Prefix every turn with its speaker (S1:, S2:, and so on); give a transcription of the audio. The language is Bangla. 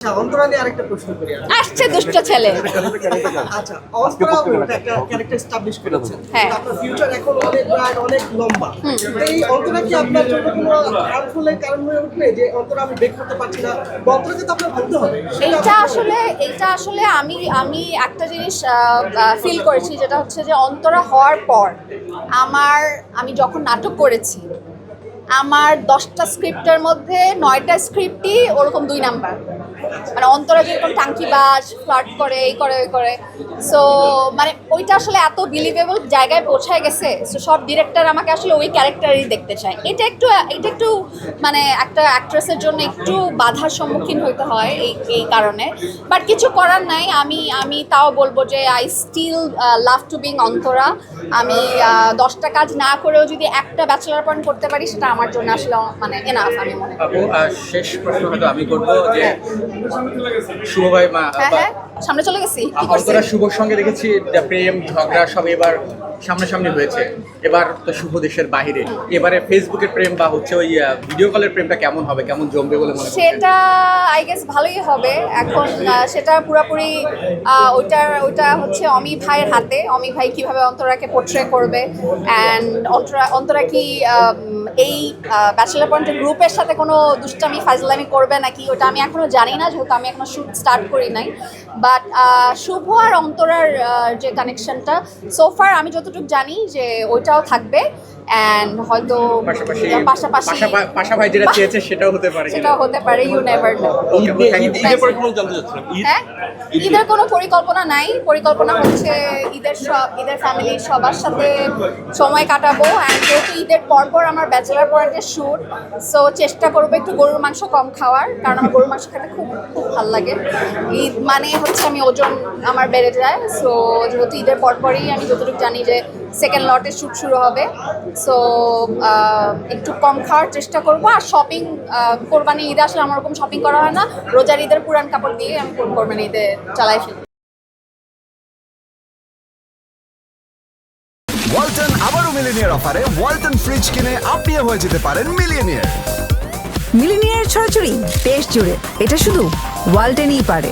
S1: অন্তরা নিয়ে আরেকটা প্রশ্ন করি
S2: আসছে দুষ্ট ছেলে।
S1: আচ্ছা, অন্তরা একটা ক্যারেক্টার এস্টাবলিশ করেছেন।
S2: হ্যাঁ।
S1: আপনার ফিউচার এখন অনেক ব্রাইট, অনেক লম্বা। এই অন্তরা কি আপনার জন্য কোনো হার্মফুলের কারণ হয়ে উঠবে যে অন্তরা আমি ব্রেক করতে পারছি না? অন্তরাকে তো আপনার ভাবতে হবে।
S2: এইটা আসলে আমি একটা জিনিস ফিল করেছি, যেটা হচ্ছে যে অন্তরা হওয়ার পর আমি যখন নাটক করেছি, আমার 10টা স্ক্রিপ্টের মধ্যে 9টা স্ক্রিপ্টই ওরকম 2 নাম্বার। মানে অন্তরা যেরকম টাঙ্কিবাজ, ফ্লার্ট করে, এই করে ওই করে, সো মানে ওইটা আসলে এত বিলিভেবল জায়গায় পৌঁছায় গেছে। সো সব ডিরেক্টর আমাকে আসলে ওই ক্যারেক্টারই দেখতে চায়। এটা একটু মানে একটা অ্যাক্ট্রেসের জন্য একটু বাধার সম্মুখীন হতে হয় এই কারণে, বাট কিছু করার নাই। আমি তাও বলবো যে I still love to being Antara. আমি 10টা কাজ না করেও যদি একটা ব্যাচেলার পয়েন্ট করতে পারি, সেটা আমার জন্য আসলে মানে এনাফ আমি মনে করি।
S3: শেষ প্রশ্ন হয়তো আমি করবো যে শুভ ভাই
S2: হ্যাঁ সামনে চলে গেছি। কি করছিস?
S3: অন্তরা শুভর সঙ্গে দেখেছি প্রেম ঝগড়া সব এবার সামনাসামনি হয়েছে, এবার তো শুভ দেশের বাইরে, এবারে ফেসবুকের প্রেম বা হচ্ছে ওই ভিডিও কলের প্রেমটা কেমন হবে, কেমন জমবে বলে মনে হয়?
S2: সেটা আই গেস ভালোই হবে। এখন সেটা পুরোপুরি ওইটা হচ্ছে অমি ভাইয়ের হাতে। অমি ভাই কিভাবে অন্তরাকে পোর্ট্রে করবে, অ্যান্ড অন্তরা কি এই ব্যাচেলার পয়েন্টের গ্রুপের সাথে কোনো দুষ্টামি ফাজলামি করবে নাকি, ওটা আমি এখনো জানি না, যেহেতু আমি এখনো শুট স্টার্ট করি নাই। বাট শুভ আর অন্তরার যে কানেকশনটা সোফার আমি যতটুকু জানি যে ওইটাও থাকবে, অ্যান্ড হয়তো
S3: পাশা ভাই যেটা চেয়েছে সেটাও হতে পারে,
S2: ইউ নেভার নো। ঈদের কোনো পরিকল্পনা নাই। পরিকল্পনা হচ্ছে ঈদের ফ্যামিলির সবার সাথে সময় কাটাবো, অ্যান্ড যেহেতু ঈদের পরপর আমার ব্যাচেলার পয়েন্টের শ্যুট, সো চেষ্টা করবো একটু গরুর মাংস কম খাওয়ার, কারণ আমার গরুর মাংস খেতে খুব খুব ভালো লাগে। ঈদ মানে হচ্ছে আমি ওজন আমার বেড়ে যায়। সো যেহেতু ঈদের পরপরই আমি যতটুকু জানি যে সেকেন্ড লটের শ্যুট শুরু হবে, সো একটু কম খাওয়ার চেষ্টা করবো। আর শপিং কোরবানি ঈদে আসলে আমার ওরকম শপিং করা হয় না, রোজার ঈদের পুরান কাপড় দিয়ে আমি কোরবানি ঈদে চালাই ফেলি।
S4: ওয়ালটন আবারও মিলিনিয়ার অফারে ওয়ালটন ফ্রিজ কিনে আপনিও হয়ে যেতে পারেন মিলিয়নিয়ার।
S5: মিলিনিয়ার ছড়াছড়ি দেশ জুড়ে, এটা শুধু ওয়ালটেনই পারে।